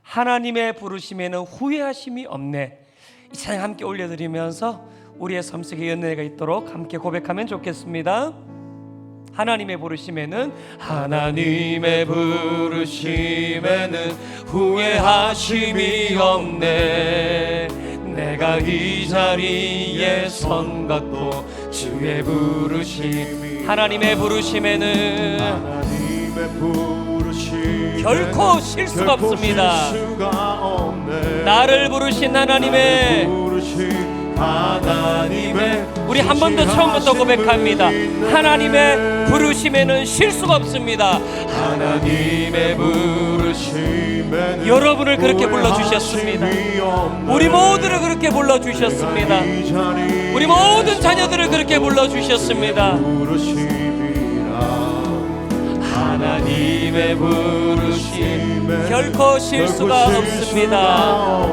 하나님의 부르심에는 후회하심이 없네. 이 찬양 함께 올려드리면서 우리의 삶 속에 연애가 있도록 함께 고백하면 좋겠습니다. 하나님의 부르심에는 후회하심이 없네. 내가 이 자리에 선 것도 주의 부르심. 하나님의 부르심에는 결코 실수가 없습니다. 나를 부르신 하나님의 우리 한 번 더 처음부터 고백합니다. 하나님의 부르심에는 실수가 없습니다. 하나님의 부르심에는 여러분을 그렇게 불러주셨습니다. 우리 모두를 그렇게 불러주셨습니다. 우리 모든 자녀들을 그렇게 불러주셨습니다. 하나님의 부르심 결코 실수가 없습니다.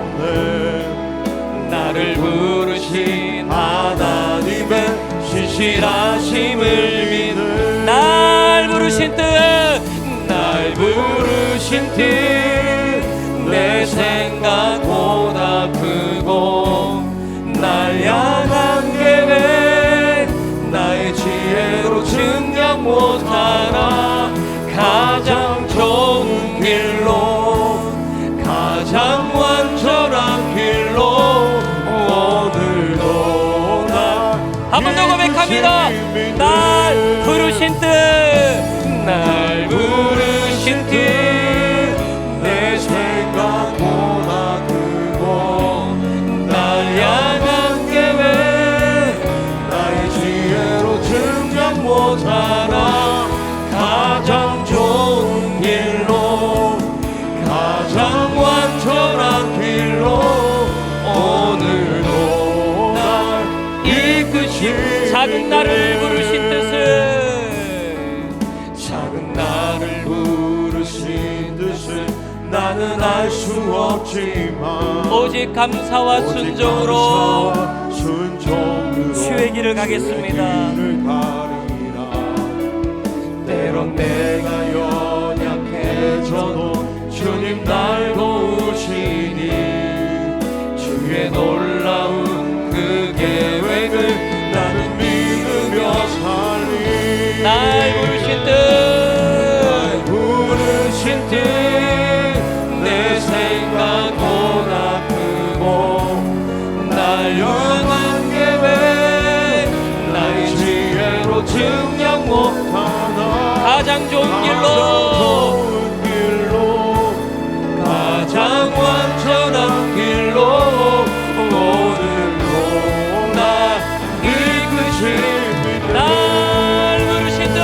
나를 부르신 하나님의 신실하심을 믿는 날 부르신 뜻 내 생각보다 크고 날 향한 계획 나의 지혜로 증명 못하나 가장 좋은 길로 가장 완전한 길로 오늘도 한 번 더 고백합니다. 날 부르신 뜻 내 생각보다 크고 날 향한 계획 나의 지혜로 증명 못하나 가장 좋은 길로 가장 완전한 길로 오늘도 날 이끄신 작은 나를 부르신 뜻을 나는 알 수 없지만 오직 감사와 순종으로 주의 길을 가겠습니다. 때론 내가 연약해져도 주님 날 도우시니 주의 놀라운 그 계획을 나는 믿으며 살리 날 부르신 뜻 내 생각보다 크고 날 향한 계획 나의 지혜로 증명 못하나 가장 좋은 길로 가장 완전한 길로 오늘도 날 이끄신 날 부르신 뜻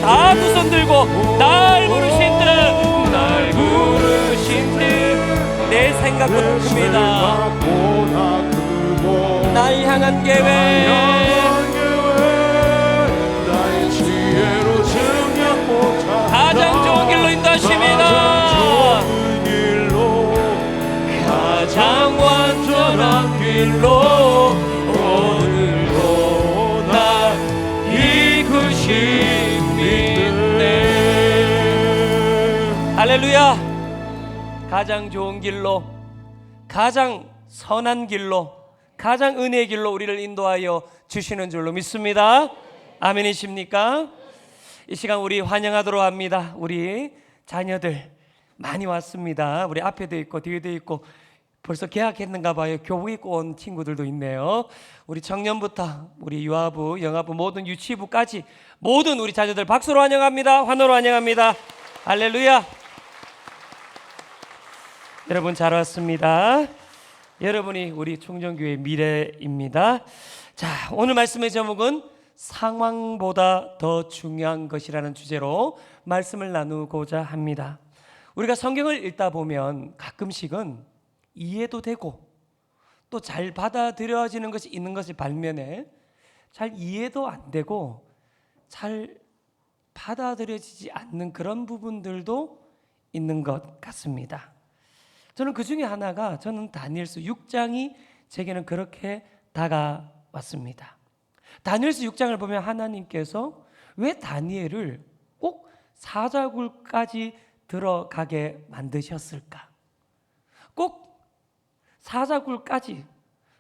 다 두 손 들고 날 부르신 뜻 내 생각보다 큽니다. 날 향한 계획 나의 지혜로 증명 못하나 가장 좋은 길로 인도하십니다. 가장 완전한 길로 오늘도 날 이끄시 할렐루야. 가장 좋은 길로 가장 선한 길로 가장 은혜의 길로 우리를 인도하여 주시는 줄로 믿습니다. 아멘이십니까? 이 시간 우리 환영하도록 합니다. 우리 자녀들 많이 왔습니다. 우리 앞에도 있고 뒤에도 있고 벌써 개학했는가 봐요. 교복 입고 온 친구들도 있네요. 우리 청년부터 우리 유아부, 영아부, 모든 유치부까지 모든 우리 자녀들 박수로 환영합니다. 환호로 환영합니다. 할렐루야. 여러분 잘 왔습니다. 여러분이 우리 충정교회의 미래입니다. 자, 오늘 말씀의 제목은 상황보다 더 중요한 것이라는 주제로 말씀을 나누고자 합니다. 우리가 성경을 읽다 보면 가끔씩은 이해도 되고 또 잘 받아들여지는 것이 있는 것을 반면에 잘 이해도 안 되고 잘 받아들여지지 않는 그런 부분들도 있는 것 같습니다. 저는 그 중에 하나가 저는 다니엘서 6장이 제게는 그렇게 다가왔습니다. 다니엘서 6장을 보면 하나님께서 왜 다니엘을 꼭 사자굴까지 들어가게 만드셨을까? 꼭 사자굴까지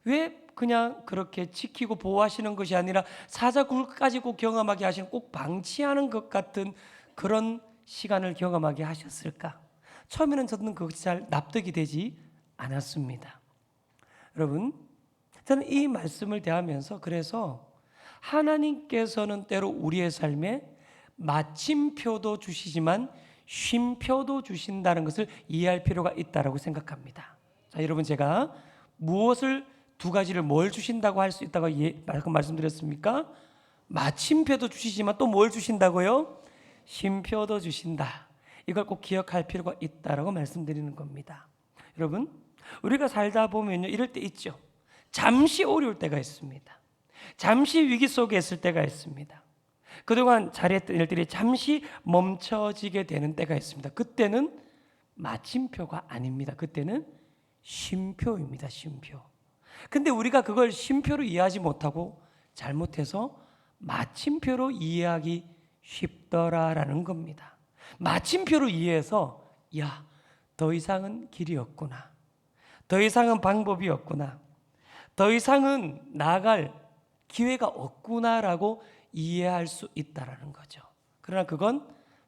왜 그냥 그렇게 지키고 보호하시는 것이 아니라 사자굴까지 꼭 경험하게 하시는, 꼭 방치하는 것 같은 그런 시간을 경험하게 하셨을까? 처음에는 저는 그것이 잘 납득이 되지 않았습니다. 여러분, 저는 이 말씀을 대하면서 그래서 하나님께서는 때로 우리의 삶에 마침표도 주시지만 쉼표도 주신다는 것을 이해할 필요가 있다고 생각합니다. 자, 여러분, 제가 무엇을 두 가지를 뭘 주신다고 할 수 있다고 말씀드렸습니까? 마침표도 주시지만 또 뭘 주신다고요? 쉼표도 주신다. 이걸 꼭 기억할 필요가 있다라고 말씀드리는 겁니다. 여러분, 우리가 살다 보면요, 이럴 때 있죠. 잠시 어려울 때가 있습니다. 잠시 위기 속에 있을 때가 있습니다. 그동안 잘했던 일들이 잠시 멈춰지게 되는 때가 있습니다. 그때는 마침표가 아닙니다. 그때는 쉼표입니다. 쉼표. 근데 우리가 그걸 쉼표로 이해하지 못하고 잘못해서 마침표로 이해하기 쉽더라라는 겁니다. 마침표로 이해해서 야, 더 이상은 길이 없구나, 더 이상은 방법이 없구나, 더 이상은 나아갈 기회가 없구나라고 이해할 수 있다라는 거죠. 그러나 그건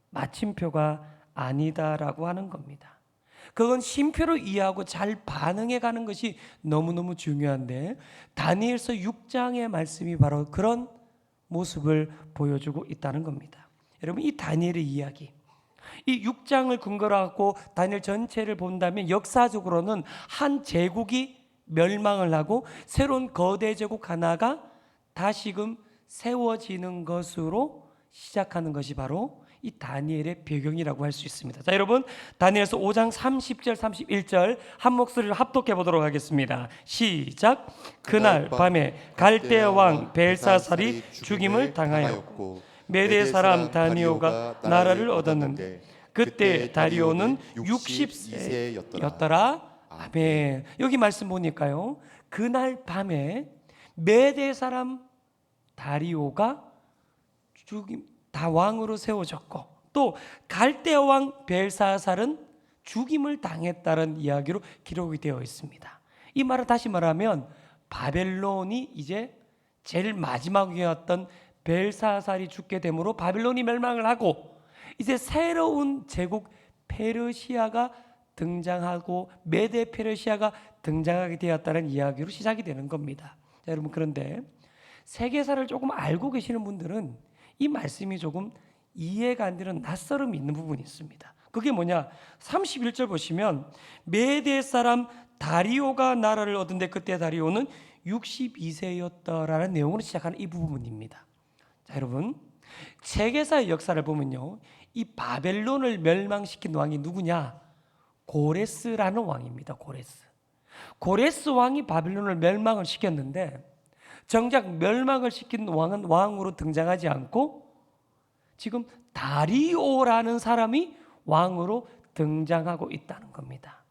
마침표가 아니다라고 하는 겁니다. 그건 쉼표로 이해하고 잘 반응해 가는 것이 너무너무 중요한데, 다니엘서 6장의 말씀이 바로 그런 모습을 보여주고 있다는 겁니다. 여러분, 이 다니엘의 이야기, 이 6장을 근거로 하고 다니엘 전체를 본다면 역사적으로는 한 제국이 멸망을 하고 새로운 거대 제국 하나가 다시금 세워지는 것으로 시작하는 것이 바로 이 다니엘의 배경이라고 할 수 있습니다. 자, 여러분, 다니엘서 5장 30절 31절 한 목소리로 합독해 보도록 하겠습니다. 시작. 그날 밤에 갈대 왕 벨사살이 죽임을 당하였고 메대 사람 다니오가 나라를 얻었는데 그때 다리오는 60세였더라. 아멘. 여기 말씀 보니까요, 그날 밤에 메대 사람 다리오가 다 왕으로 세워졌고 또 갈대 왕 벨사살은 죽임을 당했다는 이야기로 기록이 되어 있습니다. 이 말은 다시 말하면 바벨론이 이제 제일 마지막이었던 벨사살이 죽게 되므로 바벨론이 멸망을 하고 이제 새로운 제국 페르시아가 등장하고 메데 페르시아가 등장하게 되었다는 이야기로 시작이 되는 겁니다. 자, 여러분, 그런데 세계사를 조금 알고 계시는 분들은 이 말씀이 조금 이해가 안 되는 낯설음이 있는 부분이 있습니다. 그게 뭐냐? 31절 보시면 메대 사람 다리오가 나라를 얻은데 그때 다리오는 62세였다라는 내용으로 시작하는 이 부분입니다. 자, 여러분, 세계사의 역사를 보면요, 이 바벨론을 멸망시킨 왕이 누구냐? 고레스라는 왕입니다. 고레스 왕이 바벨론을 멸망을 시켰는데 정작 멸망을 시킨 왕은 왕으로 등장하지 않고 지금 다리오라는 사람이 왕으로 등장하고 있다는 겁니다.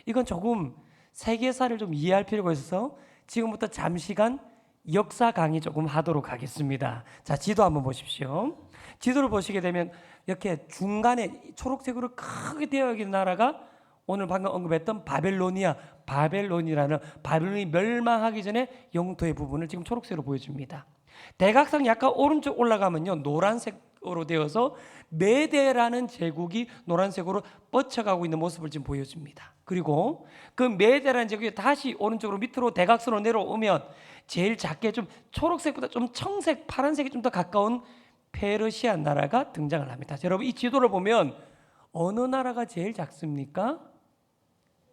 이건 조금 세계사를 좀 이해할 필요가 있어서 지금부터 잠시간 역사 강의 조금 하도록 하겠습니다. 자, 지도 한번 보십시오. 지도를 보시게 되면 이렇게 중간에 초록색으로 크게 되어 있는 나라가 오늘 방금 언급했던 바벨론이라는 바벨론이 멸망하기 전에 영토의 부분을 지금 초록색으로 보여줍니다. 대각선 약간 오른쪽 올라가면요, 노란색으로 되어서 메데라는 제국이 노란색으로 뻗쳐가고 있는 모습을 지금 보여줍니다. 그리고 그 메데라는 제국이 다시 오른쪽으로 밑으로 대각선으로 내려오면 제일 작게 좀 초록색보다 좀 청색, 파란색이 좀 더 가까운 페르시아 나라가 등장을 합니다. 자, 여러분, 이 지도를 보면 어느 나라가 제일 작습니까?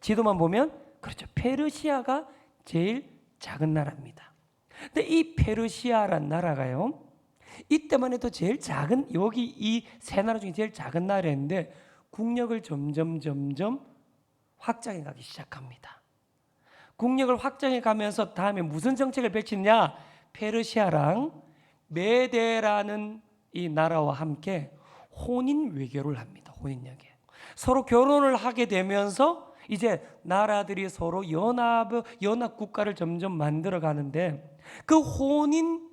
지도만 보면 그렇죠, 페르시아가 제일 작은 나라입니다. 근데 이 페르시아란 나라가요, 이때만 해도 제일 작은, 여기 이 세 나라 중에 제일 작은 나라인데 국력을 점점 확장해 가기 시작합니다. 국력을 확장해 가면서 다음에 무슨 정책을 펼치느냐? 페르시아랑 메데라는 이 나라와 함께 혼인 외교를 합니다. 혼인 외교. 서로 결혼을 하게 되면서 이제 나라들이 서로 연합 국가를 점점 만들어 가는데, 그 혼인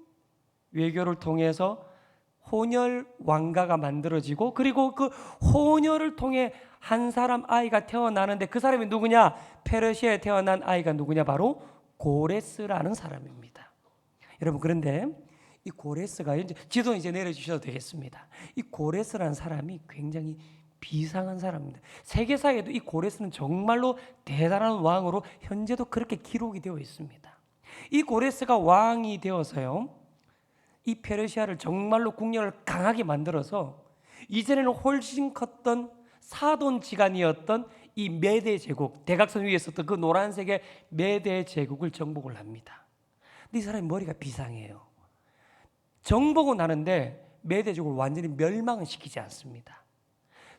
외교를 통해서 혼혈 왕가가 만들어지고, 그리고 그 혼혈을 통해 한 사람 아이가 태어나는데, 그 사람이 누구냐? 페르시아에 태어난 아이가 누구냐? 바로 고레스라는 사람입니다. 여러분, 그런데 이 고레스가 이제 지도 이제 내려주셔도 되겠습니다. 이 고레스라는 사람이 굉장히 비상한 사람입니다. 세계사에도 이 고레스는 정말로 대단한 왕으로 현재도 그렇게 기록이 되어 있습니다. 이 고레스가 왕이 되어서요, 이 페르시아를 정말로 국력을 강하게 만들어서 이전에는 훨씬 컸던 사돈지간이었던 이 메데 제국, 대각선 위에 있었던 그 노란색의 메데 제국을 정복을 합니다. 근데 이 사람이 머리가 비상해요. 정복은 하는데 메데 제국을 완전히 멸망은 시키지 않습니다.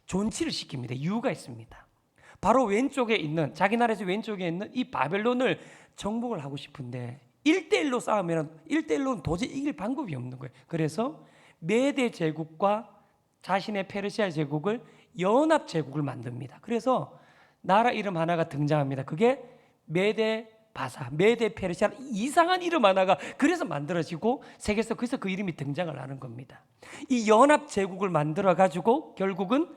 존치를 시킵니다. 이유가 있습니다. 바로 왼쪽에 있는, 자기 나라에서 왼쪽에 있는 이 바벨론을 정복을 하고 싶은데 1대1로 싸우면 1대1로는 도저히 이길 방법이 없는 거예요. 그래서 메데 제국과 자신의 페르시아 제국을 연합 제국을 만듭니다. 그래서 나라 이름 하나가 등장합니다. 그게 메데 바사, 메데 페르시아, 이상한 이름 하나가 그래서 만들어지고 세계에서 그래서 그 이름이 등장을 하는 겁니다. 이 연합 제국을 만들어 가지고 결국은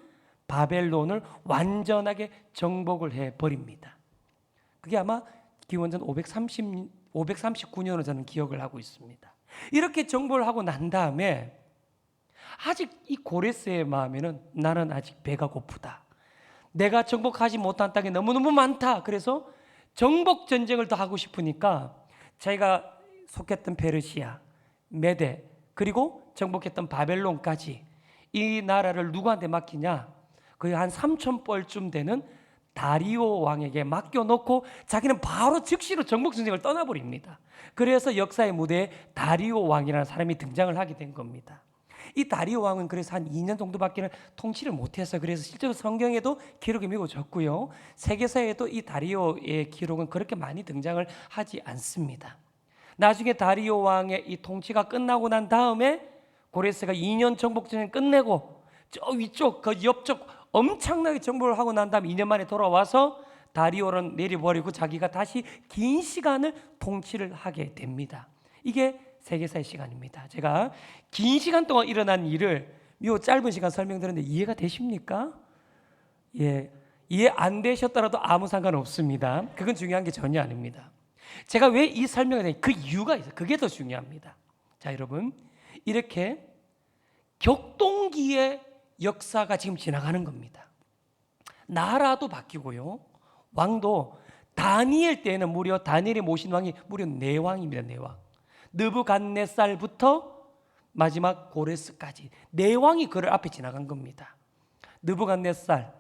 바벨론을 완전하게 정복을 해 버립니다. 그게 아마 기원전 539년으로 저는 기억을 하고 있습니다. 이렇게 정복을 하고 난 다음에 아직 이 고레스의 마음에는 나는 아직 배가 고프다. 내가 정복하지 못한 땅이 너무너무 많다. 그래서 정복 전쟁을 더 하고 싶으니까 자기가 속했던 페르시아, 메데, 그리고 정복했던 바벨론까지 이 나라를 누구한테 맡기냐? 거의 한 3,000뻘쯤 되는 다리오 왕에게 맡겨놓고 자기는 바로 즉시로 정복 전쟁을 떠나버립니다. 그래서 역사의 무대에 다리오 왕이라는 사람이 등장을 하게 된 겁니다. 이 다리오 왕은 그래서 한 2년 정도밖에 통치를 못해서 그래서 실제로 성경에도 기록이 매우 적고요. 세계사에도 이 다리오의 기록은 그렇게 많이 등장을 하지 않습니다. 나중에 다리오 왕의 이 통치가 끝나고 난 다음에 고레스가 2년 정복전을 끝내고 저 위쪽 그 옆쪽 엄청나게 정복을 하고 난 다음에 2년 만에 돌아와서 다리오는 내려버리고 자기가 다시 긴 시간을 통치를 하게 됩니다. 이게 세계사의 시간입니다. 제가 긴 시간 동안 일어난 일을 요 짧은 시간 설명드렸는데 이해가 되십니까? 예, 이해 안 되셨더라도 아무 상관없습니다. 그건 중요한 게 전혀 아닙니다. 제가 왜 이 설명을 했냐, 그 이유가 있어요. 그게 더 중요합니다. 자, 여러분, 이렇게 격동기의 역사가 지금 지나가는 겁니다. 나라도 바뀌고요, 왕도 다니엘 때는 무려 다니엘이 모신 왕이 무려 4왕입니다. 4왕. 느부갓네살부터 마지막 고레스까지 4왕이 그를 앞에 지나간 겁니다. 느부갓네살,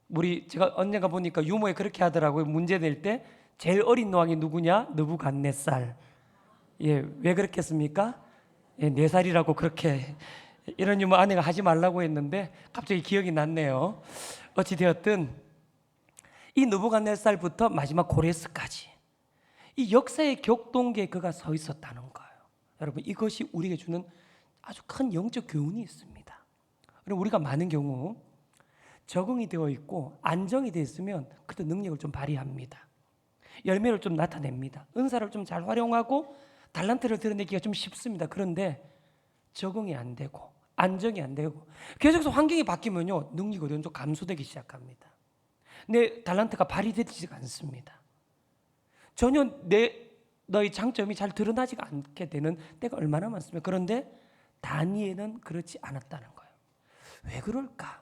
우리 제가 언젠가 보니까 유머에 그렇게 하더라고요. 문제 낼 때 제일 어린 왕이 누구냐? 느부갓네살. 예, 왜 그렇겠습니까? 예, 4살이라고 그렇게 이런 유머 아내가 하지 말라고 했는데 갑자기 기억이 났네요. 어찌 되었든 이 느부갓네살부터 마지막 고레스까지 이 역사의 격동기에 그가 서 있었다는 거예요. 여러분, 이것이 우리에게 주는 아주 큰 영적 교훈이 있습니다. 그리고 우리가 많은 경우 적응이 되어 있고 안정이 되어 있으면 그때 능력을 좀 발휘합니다. 열매를 좀 나타냅니다. 은사를 좀 잘 활용하고 달란트를 드러내기가 좀 쉽습니다. 그런데 적응이 안 되고 안정이 안 되고 계속해서 환경이 바뀌면요, 능력이 어느 정도 감소되기 시작합니다. 내 달란트가 발휘되지가 않습니다. 전혀 너의 장점이 잘 드러나지가 않게 되는 때가 얼마나 많습니까? 그런데 다니엘은 그렇지 않았다는 거예요. 왜 그럴까?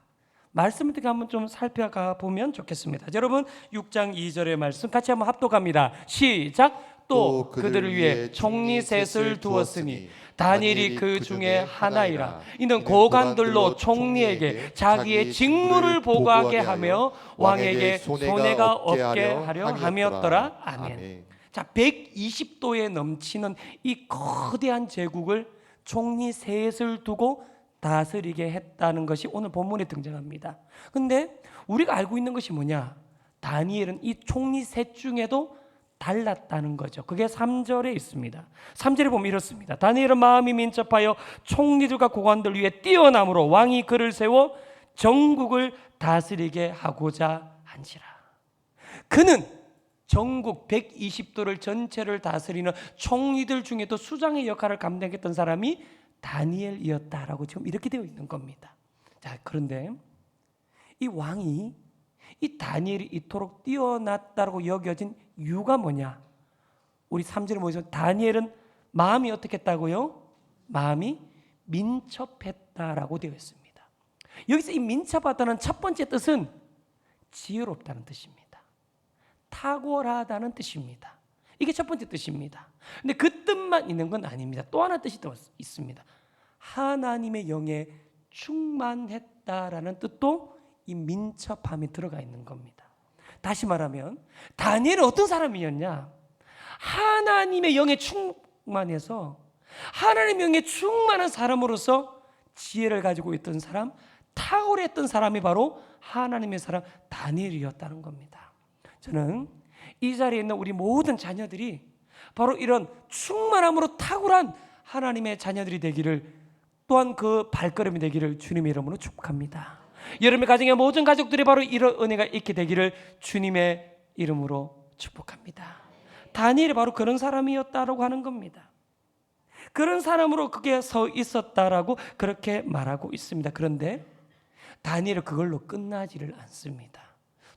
말씀을 어떻게 한번 좀 살펴가 보면 좋겠습니다. 여러분, 6장 2절의 말씀 같이 한번 합독합니다. 시작. 또 그들을 위해 총리 셋을 두었으니 다니엘이 그 중에 하나이라. 이는 고관들로 총리에게 자기의 직무를 보고하게 하며 왕에게 손해가 없게 하려 함이었더라. 아멘. 자, 120도에 넘치는 이 거대한 제국을 총리 셋을 두고 다스리게 했다는 것이 오늘 본문에 등장합니다. 근데 우리가 알고 있는 것이 뭐냐? 다니엘은 이 총리 셋 중에도 달랐다는 거죠. 그게 3절에 있습니다. 3절에 보면 이렇습니다. 다니엘은 마음이 민첩하여 총리들과 고관들 위에 뛰어남으로 왕이 그를 세워 전국을 다스리게 하고자 한지라. 그는 전국 120도를 전체를 다스리는 총리들 중에도 수장의 역할을 감당했던 사람이 다니엘이었다라고 지금 이렇게 되어 있는 겁니다. 자, 그런데 이 왕이 이 다니엘이 이토록 뛰어났다고 여겨진 이유가 뭐냐? 우리 3절에 보면 다니엘은 마음이 어떻게 했다고요? 마음이 민첩했다라고 되어 있습니다. 여기서 이 민첩하다는 첫 번째 뜻은 지혜롭다는 뜻입니다. 탁월하다는 뜻입니다. 이게 첫 번째 뜻입니다. 근데 그 뜻만 있는 건 아닙니다. 또 하나 뜻이 더 있습니다. 하나님의 영에 충만했다라는 뜻도 이 민첩함에 들어가 있는 겁니다. 다시 말하면 다니엘은 어떤 사람이었냐? 하나님의 영에 충만해서 하나님의 영에 충만한 사람으로서 지혜를 가지고 있던 사람, 탁월했던 사람이 바로 하나님의 사람 다니엘이었다는 겁니다. 저는 이 자리에 있는 우리 모든 자녀들이 바로 이런 충만함으로 탁월한 하나님의 자녀들이 되기를, 또한 그 발걸음이 되기를 주님의 이름으로 축복합니다. 여러분의 가정의 모든 가족들이 바로 이런 은혜가 있게 되기를 주님의 이름으로 축복합니다. 다니엘이 바로 그런 사람이었다라고 하는 겁니다. 그런 사람으로 그게 서 있었다라고 그렇게 말하고 있습니다. 그런데 다니엘은 그걸로 끝나지를 않습니다.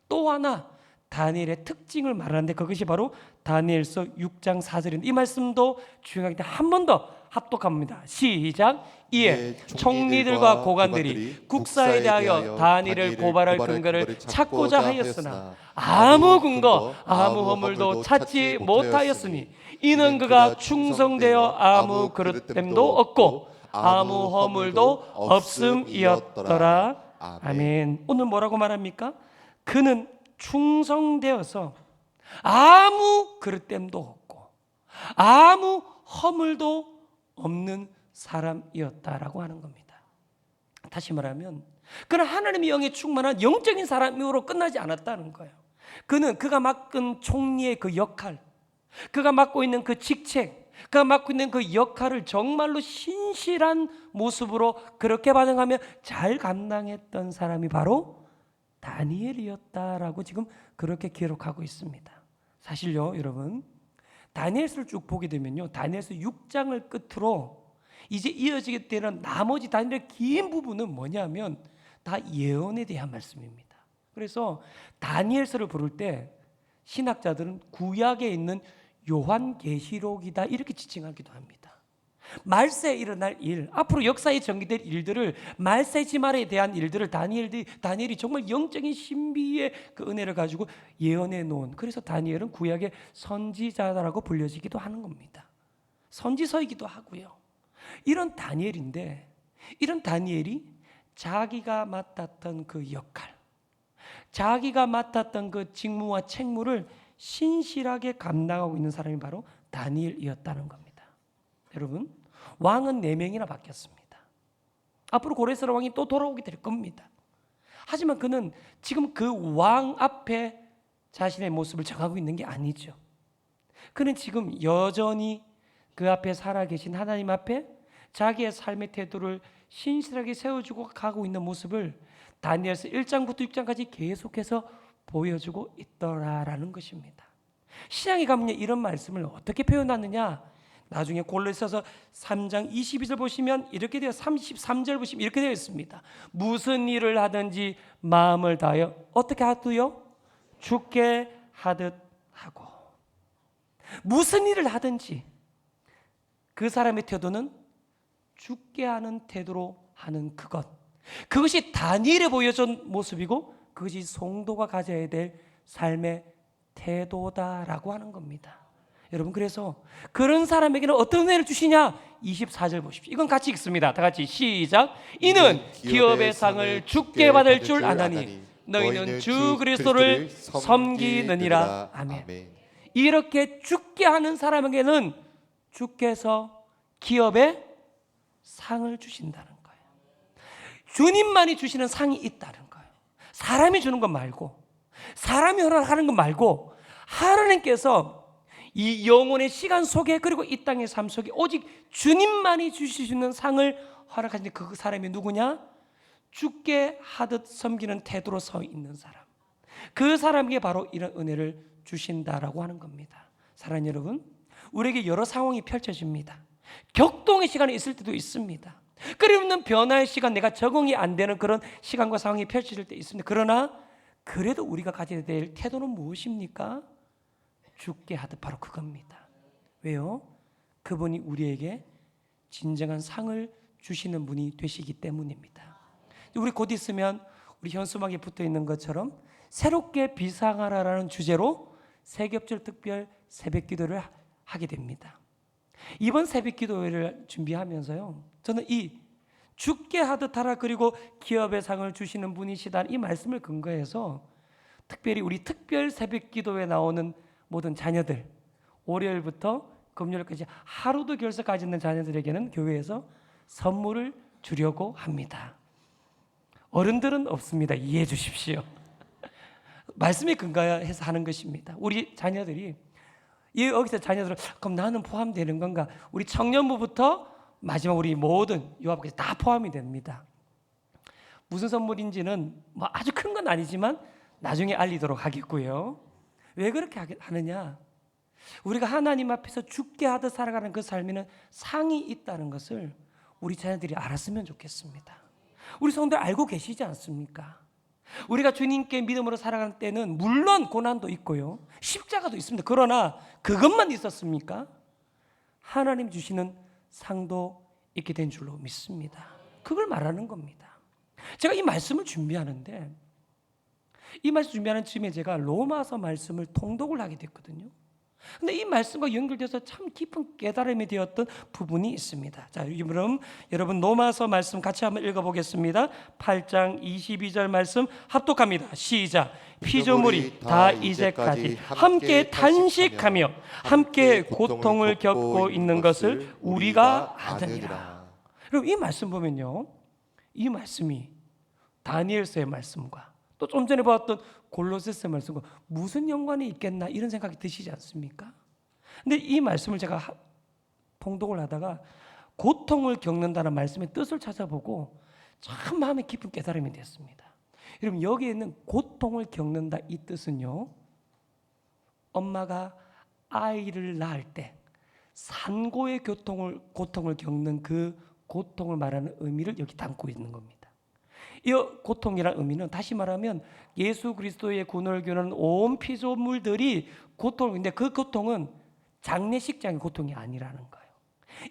또 하나 다니엘의 특징을 말하는데 그것이 바로 다니엘서 6장 4절인데 이 말씀도 중요하기 때문에 한 번 더 합독합니다. 시작. 이에 총리들과 고관들이 국사에 대하여 다니엘을 고발할 근거를 찾고자 하였으나 아무 근거 아무 허물도 찾지 못하였으니 이는 그가 충성되어 아무 그릇됨도 없고 아무 허물도 없음이었더라. 아멘. 오늘 뭐라고 말합니까? 그는 충성되어서 아무 그릇됨도 없고 아무 허물도 없는 사람이었다라고 하는 겁니다. 다시 말하면 그는 하나님의 영에 충만한 영적인 사람으로 끝나지 않았다는 거예요. 그는 그가 맡은 총리의 그 역할, 그가 맡고 있는 그 직책, 그가 맡고 있는 그 역할을 정말로 신실한 모습으로 그렇게 반응하며 잘 감당했던 사람이 바로 다니엘이었다라고 지금 그렇게 기록하고 있습니다. 사실요, 여러분, 다니엘서를 쭉 보게 되면요, 다니엘서 6장을 끝으로 이제 이어지게 되는 나머지 다니엘의 긴 부분은 뭐냐면 다 예언에 대한 말씀입니다. 그래서 다니엘서를 부를 때 신학자들은 구약에 있는 요한계시록이다 이렇게 지칭하기도 합니다. 말세에 일어날 일, 앞으로 역사에 전개될 일들을, 말세 지말에 대한 일들을 다니엘이 정말 영적인 신비의 그 은혜를 가지고 예언해 놓은, 그래서 다니엘은 구약의 선지자라고 불려지기도 하는 겁니다. 선지서이기도 하고요. 이런 다니엘인데, 이런 다니엘이 자기가 맡았던 그 역할, 자기가 맡았던 그 직무와 책무를 신실하게 감당하고 있는 사람이 바로 다니엘이었다는 겁니다. 여러분, 왕은 4명이나 바뀌었습니다. 앞으로 고레스라 왕이 또 돌아오게 될 겁니다. 하지만 그는 지금 그 왕 앞에 자신의 모습을 정하고 있는 게 아니죠. 그는 지금 여전히 그 앞에 살아계신 하나님 앞에 자기의 삶의 태도를 신실하게 세워주고 가고 있는 모습을 다니엘서 1장부터 6장까지 계속해서 보여주고 있더라라는 것입니다. 신약에 가면 이런 말씀을 어떻게 표현하느냐, 나중에 골로새서 3장 22절 보시면 이렇게 되어 33절 보시면 이렇게 되어 있습니다. 무슨 일을 하든지 마음을 다하여 어떻게 하두요? 주께 하듯 하고. 무슨 일을 하든지 그 사람의 태도는 주께 하는 태도로 하는 그것, 그것이 다니엘에 보여준 모습이고 그것이 성도가 가져야 될 삶의 태도다라고 하는 겁니다. 여러분, 그래서 그런 사람에게는 어떤 은혜를 주시냐? 24절 보십시오. 이건 같이 읽습니다. 다 같이 시작. 이는 기업의 상을 주께 받을 줄 아나니 너희는 주 그리스도를 섬기느니라. 아멘. 이렇게 주께 하는 사람에게는 주께서 기업의 상을 주신다는 거예요. 주님만이 주시는 상이 있다는 거예요. 사람이 주는 것 말고, 사람이 허락하는 것 말고 하나님께서 이 영혼의 시간 속에 그리고 이 땅의 삶 속에 오직 주님만이 주실 수 있는 상을 허락하신 그 사람이 누구냐? 죽게 하듯 섬기는 태도로 서 있는 사람. 그 사람에게 바로 이런 은혜를 주신다라고 하는 겁니다. 사랑하는 여러분, 우리에게 여러 상황이 펼쳐집니다. 격동의 시간이 있을 때도 있습니다. 끊임없는 변화의 시간, 내가 적응이 안 되는 그런 시간과 상황이 펼쳐질 때 있습니다. 그러나 그래도 우리가 가져야 될 태도는 무엇입니까? 죽게 하듯 바로 그겁니다. 왜요? 그분이 우리에게 진정한 상을 주시는 분이 되시기 때문입니다. 우리 곧 있으면 우리 현수막에 붙어 있는 것처럼 새롭게 비상하라라는 주제로 새겹절 특별 새벽 기도를 하게 됩니다. 이번 새벽 기도회를 준비하면서요, 저는 이 죽게 하듯 하라 그리고 기업의 상을 주시는 분이시다는 이 말씀을 근거해서 특별히 우리 특별 새벽 기도에 나오는 모든 자녀들, 월요일부터 금요일까지 하루도 결석하지 않는 자녀들에게는 교회에서 선물을 주려고 합니다. 어른들은 없습니다. 이해해 주십시오. 말씀에 근거해서 하는 것입니다. 우리 자녀들이 여기서 자녀들은 그럼 나는 포함되는 건가? 우리 청년부부터 마지막 우리 모든 유아부까지 다 포함이 됩니다. 무슨 선물인지는 뭐 아주 큰 건 아니지만 나중에 알리도록 하겠고요. 왜 그렇게 하느냐? 우리가 하나님 앞에서 죽게 하듯 살아가는 그 삶에는 상이 있다는 것을 우리 자녀들이 알았으면 좋겠습니다. 우리 성도들 알고 계시지 않습니까? 우리가 주님께 믿음으로 살아가는 때는 물론 고난도 있고요, 십자가도 있습니다. 그러나 그것만 있었습니까? 하나님 주시는 상도 있게 된 줄로 믿습니다. 그걸 말하는 겁니다. 제가 이 말씀을 준비하는데 이 말씀 준비하는 즈음에 제가 로마서 말씀을 통독을 하게 됐거든요. 근데 이 말씀과 연결돼서 참 깊은 깨달음이 되었던 부분이 있습니다. 자, 그럼 여러분 로마서 말씀 같이 한번 읽어보겠습니다. 8장 22절 말씀 합독합니다. 시작. 피조물이 다 이제까지 함께 탄식하며 함께 고통을 겪고 있는 것을 우리가 아느니라. 그럼 이 말씀 보면요, 이 말씀이 다니엘서의 말씀과 또 좀 전에 보았던 골로새서 말씀과 무슨 연관이 있겠나 이런 생각이 드시지 않습니까? 근데 이 말씀을 제가 통독을 하다가 고통을 겪는다는 말씀의 뜻을 찾아보고 참 마음에 깊은 깨달음이 됐습니다. 여러분, 여기에 있는 고통을 겪는다 이 뜻은요, 엄마가 아이를 낳을 때 산고의 고통을 겪는 그 고통을 말하는 의미를 여기 담고 있는 겁니다. 이 고통이라는 의미는 다시 말하면 예수 그리스도의 군을 겨누는 온 피조물들이 고통인데 그 고통은 장례식장의 고통이 아니라는 거예요.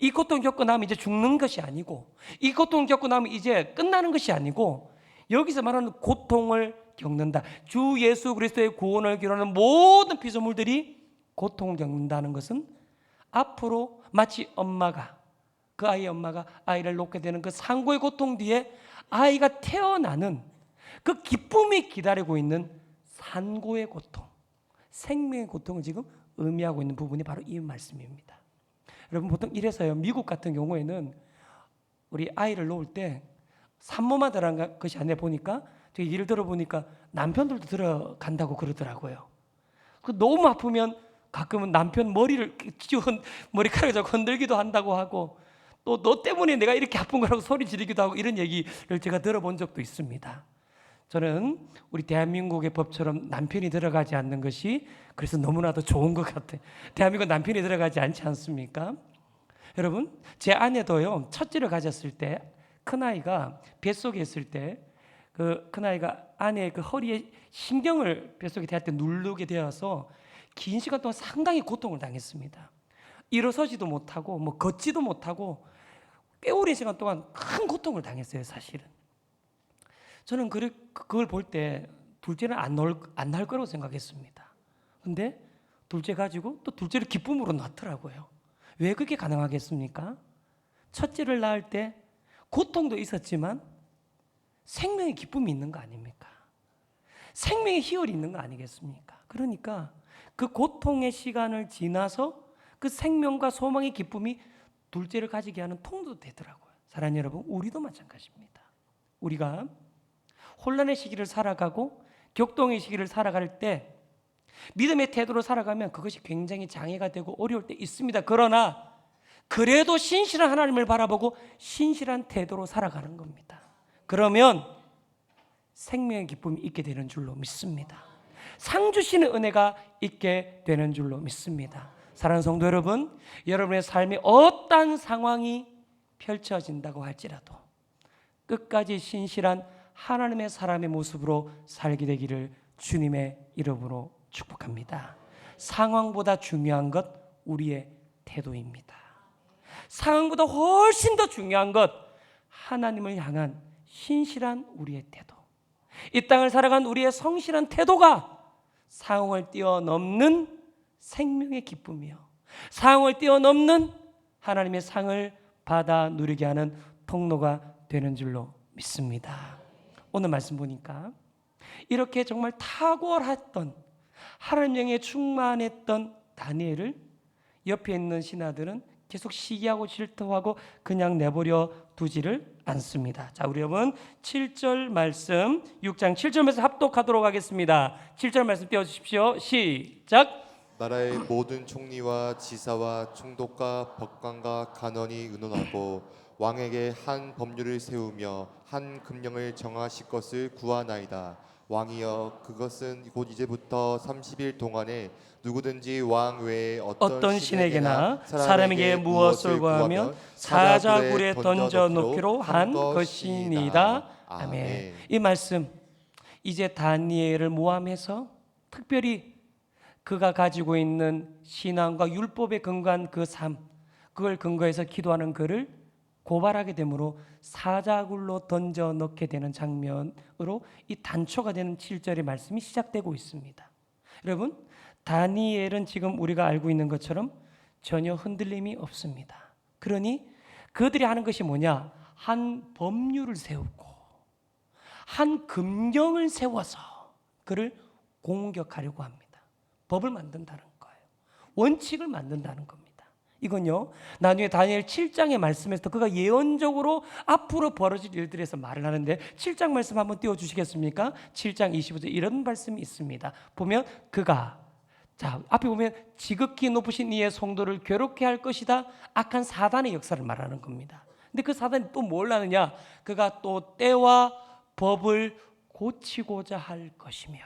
이 고통 겪고 나면 이제 죽는 것이 아니고, 이 고통 겪고 나면 이제 끝나는 것이 아니고, 여기서 말하는 고통을 겪는다, 주 예수 그리스도의 구원을 겨누는 모든 피조물들이 고통을 겪는다는 것은 앞으로 마치 엄마가, 그 아이의 엄마가 아이를 놓게 되는 그 산고의 고통 뒤에 아이가 태어나는 그 기쁨이 기다리고 있는 산고의 고통, 생명의 고통을 지금 의미하고 있는 부분이 바로 이 말씀입니다. 여러분, 보통 이래서요, 미국 같은 경우에는 우리 아이를 놓을 때 산모만 들어간 것이 아니라 보니까 제가 얘기를 들어보니까 남편들도 들어간다고 그러더라고요. 너무 아프면 가끔은 남편 머리를 머리카락을 잡고 흔들기도 한다고 하고, 또 너 때문에 내가 이렇게 아픈 거라고 소리 지르기도 하고, 이런 얘기를 제가 들어본 적도 있습니다. 저는 우리 대한민국의 법처럼 남편이 들어가지 않는 것이 그래서 너무나도 좋은 것 같아요. 대한민국은 남편이 들어가지 않지 않습니까? 여러분, 제 아내도요, 첫째를 가졌을 때 큰아이가 뱃속에 있을 때 그 큰아이가 아내의 그 허리에 신경을 뱃속에 대할 때 누르게 되어서 긴 시간 동안 상당히 고통을 당했습니다. 일어서지도 못하고 뭐 걷지도 못하고 꽤 오랜 시간 동안 큰 고통을 당했어요, 사실은. 저는 그걸 볼 때 둘째는 안 낳을 거라고 생각했습니다. 근데 둘째 가지고 또 둘째를 기쁨으로 낳더라고요. 왜 그게 가능하겠습니까? 첫째를 낳을 때 고통도 있었지만 생명의 기쁨이 있는 거 아닙니까? 생명의 희열이 있는 거 아니겠습니까? 그러니까 그 고통의 시간을 지나서 그 생명과 소망의 기쁨이 둘째를 가지게 하는 통도 되더라고요. 사랑하는 여러분, 우리도 마찬가지입니다. 우리가 혼란의 시기를 살아가고 격동의 시기를 살아갈 때 믿음의 태도로 살아가면 그것이 굉장히 장애가 되고 어려울 때 있습니다. 그러나 그래도 신실한 하나님을 바라보고 신실한 태도로 살아가는 겁니다. 그러면 생명의 기쁨이 있게 되는 줄로 믿습니다. 상 주시는 은혜가 있게 되는 줄로 믿습니다. 사랑하는 성도 여러분, 여러분의 삶이 어떤 상황이 펼쳐진다고 할지라도 끝까지 신실한 하나님의 사람의 모습으로 살게 되기를 주님의 이름으로 축복합니다. 상황보다 중요한 것 우리의 태도입니다. 상황보다 훨씬 더 중요한 것 하나님을 향한 신실한 우리의 태도. 이 땅을 살아간 우리의 성실한 태도가 상황을 뛰어넘는 생명의 기쁨이요, 상황을 뛰어넘는 하나님의 상을 받아 누리게 하는 통로가 되는 줄로 믿습니다. 오늘 말씀 보니까 이렇게 정말 탁월했던 하나님 영에 충만했던 다니엘을 옆에 있는 신하들은 계속 시기하고 질투하고 그냥 내버려 두지를 않습니다. 자, 우리 여러분 7절 말씀, 6장 7절 말씀 합독하도록 하겠습니다. 7절 말씀 띄워주십시오. 시작. 나라의 모든 총리와 지사와 총독과 법관과 간원이 의논하고 왕에게 한 법률을 세우며 한 금령을 정하실 것을 구하나이다. 왕이여, 그것은 곧 이제부터 30일 동안에 누구든지 왕 외에 어떤 신에게나 사람에게 무엇을 구하면 사자굴에 던져 놓기로 한 것이니이다. 아멘. 이 말씀, 이제 다니엘을 모함해서 특별히 그가 가지고 있는 신앙과 율법에 근거한 그 삶, 그걸 근거해서 기도하는 그를 고발하게 되므로 사자굴로 던져 넣게 되는 장면으로 이 단초가 되는 7절의 말씀이 시작되고 있습니다. 여러분, 다니엘은 지금 우리가 알고 있는 것처럼 전혀 흔들림이 없습니다. 그러니 그들이 하는 것이 뭐냐? 한 법률을 세우고 한 금령을 세워서 그를 공격하려고 합니다. 법을 만든다는 거예요. 원칙을 만든다는 겁니다. 이건요, 나중에 다니엘 7장의 말씀에서 그가 예언적으로 앞으로 벌어질 일들에서 말을 하는데 7장 말씀 한번 띄워주시겠습니까? 7장 25절 이런 말씀이 있습니다. 보면 그가, 자, 앞에 보면 지극히 높으신 이의 성도를 괴롭게 할 것이다. 악한 사단의 역사를 말하는 겁니다. 근데 그 사단이 또 뭘 하느냐? 그가 또 때와 법을 고치고자 할 것이며,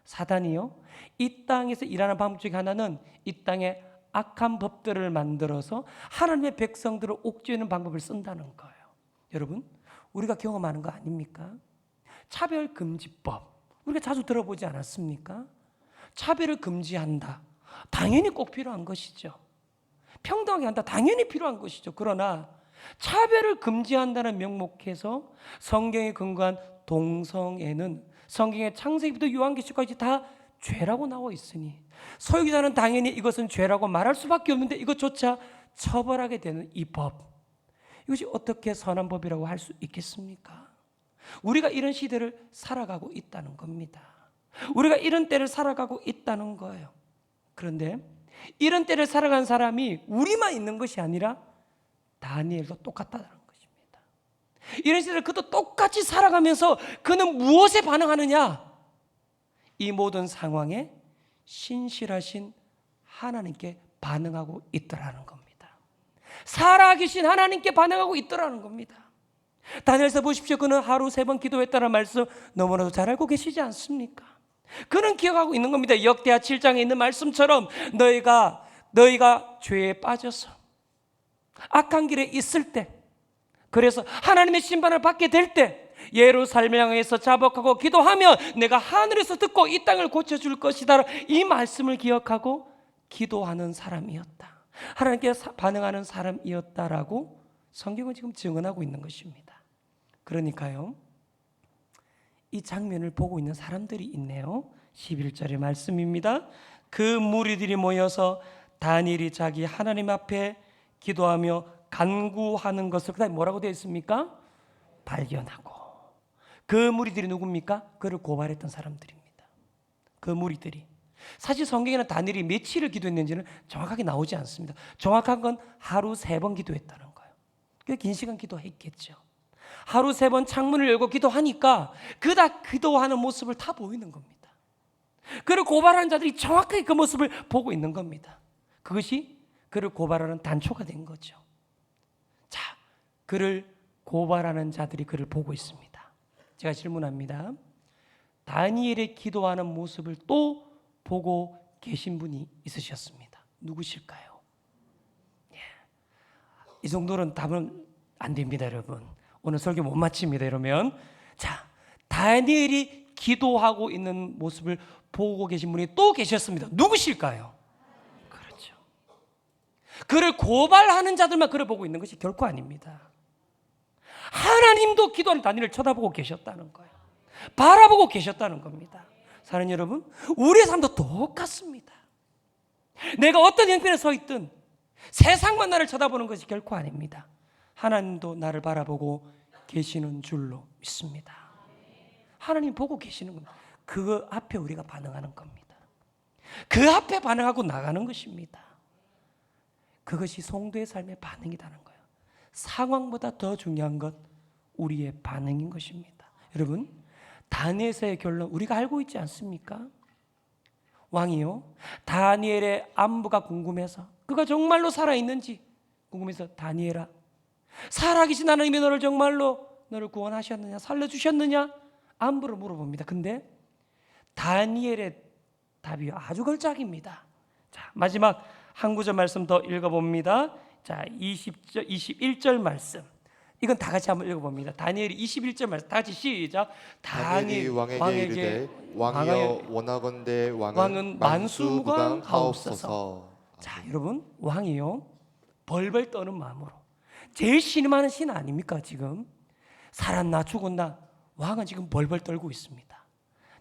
사단이요, 이 땅에서 일하는 방법 중에 하나는 이 땅에 악한 법들을 만들어서 하나님의 백성들을 옥죄는 방법을 쓴다는 거예요. 여러분, 우리가 경험하는 거 아닙니까? 차별금지법, 우리가 자주 들어보지 않았습니까? 차별을 금지한다, 당연히 꼭 필요한 것이죠. 평등하게 한다, 당연히 필요한 것이죠. 그러나 차별을 금지한다는 명목해서 성경에 근거한 동성애는 성경의 창세기부터 요한계시까지 다 죄라고 나와 있으니 서유기자는 당연히 이것은 죄라고 말할 수밖에 없는데 이것조차 처벌하게 되는 이 법, 이것이 어떻게 선한 법이라고 할 수 있겠습니까? 우리가 이런 시대를 살아가고 있다는 겁니다. 우리가 이런 때를 살아가고 있다는 거예요. 그런데 이런 때를 살아간 사람이 우리만 있는 것이 아니라 다니엘도 똑같다는 것입니다. 이런 시대를 그도 똑같이 살아가면서 그는 무엇에 반응하느냐? 이 모든 상황에 신실하신 하나님께 반응하고 있더라는 겁니다. 살아계신 하나님께 반응하고 있더라는 겁니다. 다니엘서 보십시오. 그는 하루 3번 기도했다는 말씀 너무나도 잘 알고 계시지 않습니까? 그는 기억하고 있는 겁니다. 역대하 7장에 있는 말씀처럼 너희가 죄에 빠져서 악한 길에 있을 때, 그래서 하나님의 심판을 받게 될 때 예루살렘을 향해서 자복하고 기도하면 내가 하늘에서 듣고 이 땅을 고쳐줄 것이다, 이 말씀을 기억하고 기도하는 사람이었다, 하나님께 반응하는 사람이었다라고 성경은 지금 증언하고 있는 것입니다. 그러니까요, 이 장면을 보고 있는 사람들이 있네요. 11절의 말씀입니다. 그 무리들이 모여서 다니엘이 자기 하나님 앞에 기도하며 간구하는 것을, 그다음에 뭐라고 되어 있습니까? 발견하고. 그 무리들이 누굽니까? 그를 고발했던 사람들입니다. 그 무리들이. 사실 성경에는 다니엘이 며칠을 기도했는지는 정확하게 나오지 않습니다. 정확한 건 하루 3번 기도했다는 거예요. 꽤 긴 시간 기도했겠죠. 하루 3번 창문을 열고 기도하니까 그다 기도하는 모습을 다 보이는 겁니다. 그를 고발하는 자들이 정확하게 그 모습을 보고 있는 겁니다. 그것이 그를 고발하는 단초가 된 거죠. 자, 그를 고발하는 자들이 그를 보고 있습니다. 제가 질문합니다. 다니엘의 기도하는 모습을 또 보고 계신 분이 있으셨습니다. 누구실까요? 예. 이 정도는 답은 안 됩니다, 여러분. 오늘 설교 못 마칩니다, 이러면. 자, 다니엘이 기도하고 있는 모습을 보고 계신 분이 또 계셨습니다. 누구실까요? 그렇죠. 그를 고발하는 자들만 그를 보고 있는 것이 결코 아닙니다. 하나님도 기도하는 다니엘을 쳐다보고 계셨다는 거예요. 바라보고 계셨다는 겁니다. 사랑하는 여러분, 우리의 삶도 똑같습니다. 내가 어떤 형편에 서 있든 세상만 나를 쳐다보는 것이 결코 아닙니다. 하나님도 나를 바라보고 계시는 줄로 믿습니다. 하나님 보고 계시는 겁니다. 그 앞에 우리가 반응하는 겁니다. 그 앞에 반응하고 나가는 것입니다. 그것이 성도의 삶의 반응이라는 거예요. 상황보다 더 중요한 것 우리의 반응인 것입니다. 여러분, 다니엘의 결론 우리가 알고 있지 않습니까? 왕이요, 다니엘의 안부가 궁금해서 그가 정말로 살아있는지 궁금해서 다니엘아, 살아계신 하나님이 너를 정말로 너를 구원하셨느냐, 살려주셨느냐 안부를 물어봅니다. 근데 다니엘의 답이 아주 걸작입니다. 자, 마지막 한 구절 말씀 더 읽어봅니다. 자, 21절 말씀. 이건 다 같이 한번 읽어봅니다. 다니엘이 21절 말씀 다 같이 시작. 다니엘이 왕에게 이르되 왕이여 원하건대 왕은 만수무강하옵소서. 자, 여러분, 왕이요 벌벌 떠는 마음으로 제일 신임하는 신 아닙니까? 지금 살았나 죽었나 왕은 지금 벌벌 떨고 있습니다.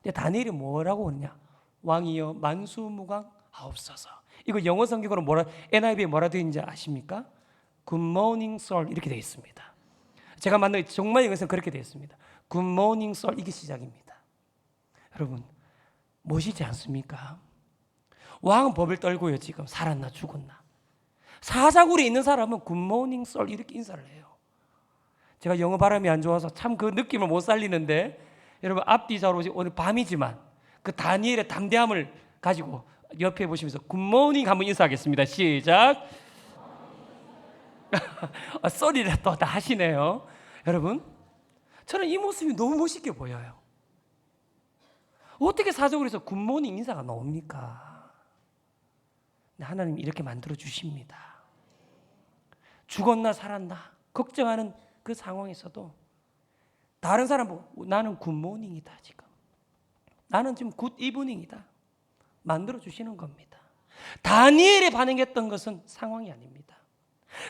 근데 다니엘이 뭐라고 하느냐? 왕이여 만수무강하옵소서. 이거 영어 성경으로 뭐라, NIV에 뭐라 되어 있는지 아십니까? Good morning, sir 이렇게 되어 있습니다. 제가 만난 정말 영어에서는 그렇게 되어 있습니다. Good morning, sir 이게 시작입니다. 여러분, 멋이지 않습니까? 왕은 법을 떨고요. 지금 살았나 죽었나. 사자굴에 있는 사람은 Good morning, sir 이렇게 인사를 해요. 제가 영어 발음이 안 좋아서 참 그 느낌을 못 살리는데, 여러분 앞뒤 자로 오늘 밤이지만 그 다니엘의 담대함을 가지고 옆에 보시면서 굿모닝 한번 인사하겠습니다. 시작. 썰이라 또 다 하시네요. 여러분, 저는 이 모습이 너무 멋있게 보여요. 어떻게 사적으로서 굿모닝 인사가 나옵니까? 하나님 이렇게 만들어 주십니다. 죽었나 살았나 걱정하는 그 상황에서도 다른 사람 보고 나는 굿모닝이다. 지금 나는 지금 굿 이브닝이다 만들어 주시는 겁니다. 다니엘이 반응했던 것은 상황이 아닙니다.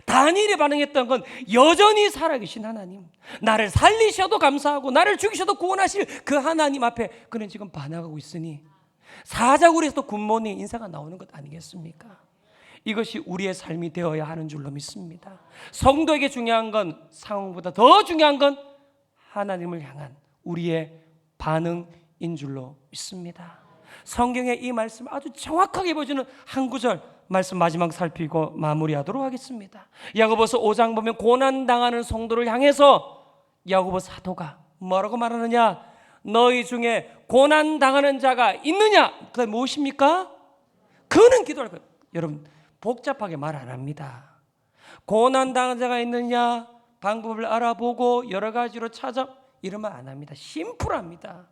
다니엘이 반응했던 건 여전히 살아계신 하나님, 나를 살리셔도 감사하고 나를 죽이셔도 구원하실 그 하나님 앞에 그는 지금 반응하고 있으니 사자굴에서도 굿모닝 인사가 나오는 것 아니겠습니까? 이것이 우리의 삶이 되어야 하는 줄로 믿습니다. 성도에게 중요한 건, 상황보다 더 중요한 건 하나님을 향한 우리의 반응인 줄로 믿습니다. 성경의 이 말씀 아주 정확하게 보여주는 한 구절 말씀 마지막 살피고 마무리하도록 하겠습니다. 야고보서 5장 보면 고난당하는 성도를 향해서 야고보 사도가 뭐라고 말하느냐? 너희 중에 고난당하는 자가 있느냐? 그게 무엇입니까? 그는 기도할 거예요. 여러분, 복잡하게 말 안 합니다. 고난당하는 자가 있느냐? 방법을 알아보고 여러 가지로 찾아 이러면 안 합니다. 심플합니다.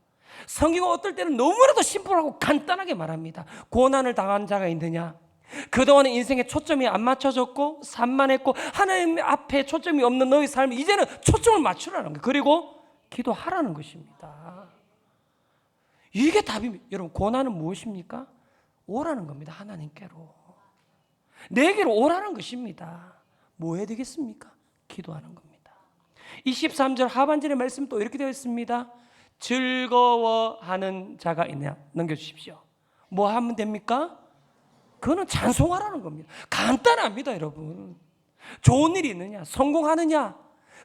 성경은 어떨 때는 너무나도 심플하고 간단하게 말합니다. 고난을 당한 자가 있느냐? 그동안은 인생에 초점이 안 맞춰졌고 산만했고 하나님 앞에 초점이 없는 너의 삶, 이제는 초점을 맞추라는 거예요. 그리고 기도하라는 것입니다. 이게 답입니다. 여러분, 고난은 무엇입니까? 오라는 겁니다. 하나님께로 내게로 오라는 것입니다. 뭐 해야 되겠습니까? 기도하는 겁니다. 23절 하반절의 말씀 또 이렇게 되어 있습니다. 즐거워하는 자가 있냐? 넘겨주십시오. 뭐 하면 됩니까? 그거는 찬송하라는 겁니다. 간단합니다, 여러분. 좋은 일이 있느냐? 성공하느냐?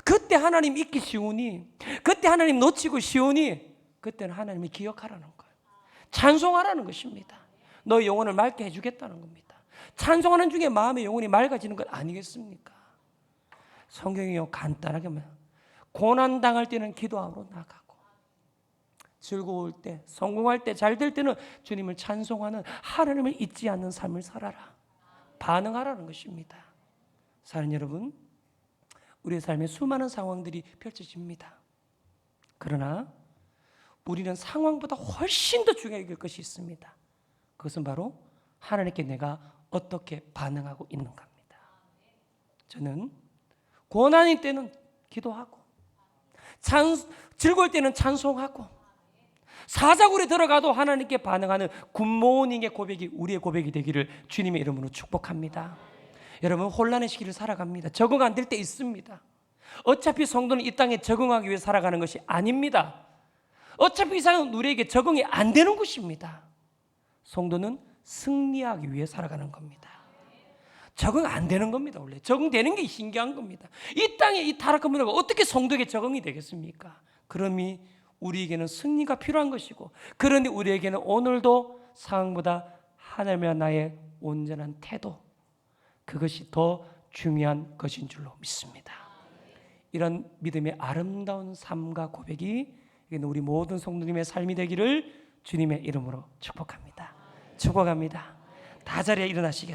그때 하나님 잊기 쉬우니, 그때 하나님 놓치고 쉬우니, 그때는 하나님이 기억하라는 거예요. 찬송하라는 것입니다. 너의 영혼을 맑게 해주겠다는 겁니다. 찬송하는 중에 마음의 영혼이 맑아지는 것 아니겠습니까? 성경이요 간단하게 고난 당할 때는 기도하러 나가고 즐거울 때, 성공할 때, 잘 될 때는 주님을 찬송하는, 하나님을 잊지 않는 삶을 살아라. 반응하라는 것입니다. 사랑하는 여러분, 우리의 삶에 수많은 상황들이 펼쳐집니다. 그러나 우리는 상황보다 훨씬 더 중요하게 될 것이 있습니다. 그것은 바로 하나님께 내가 어떻게 반응하고 있는가입니다. 저는 고난일 때는 기도하고, 즐거울 때는 찬송하고, 사자굴에 들어가도 하나님께 반응하는 굿모닝의 고백이 우리의 고백이 되기를 주님의 이름으로 축복합니다. 여러분, 혼란의 시기를 살아갑니다. 적응 안 될 때 있습니다. 어차피 성도는 이 땅에 적응하기 위해 살아가는 것이 아닙니다. 어차피 이 세상은 우리에게 적응이 안 되는 것입니다. 성도는 승리하기 위해 살아가는 겁니다. 적응 안 되는 겁니다. 원래 적응되는 게 신기한 겁니다. 이 땅에 이 타락한 문화가 어떻게 성도에게 적응이 되겠습니까? 그러니 우리에게는 승리가 필요한 것이고, 그런데 우리에게는 오늘도 상황보다 하나님과 나의 온전한 태도, 그것이 더 중요한 것인 줄로 믿습니다. 이런 믿음의 아름다운 삶과 고백이 우리 모든 성도님의 삶이 되기를 주님의 이름으로 축복합니다. 축복합니다. 다 자리에 일어나시겠습니다.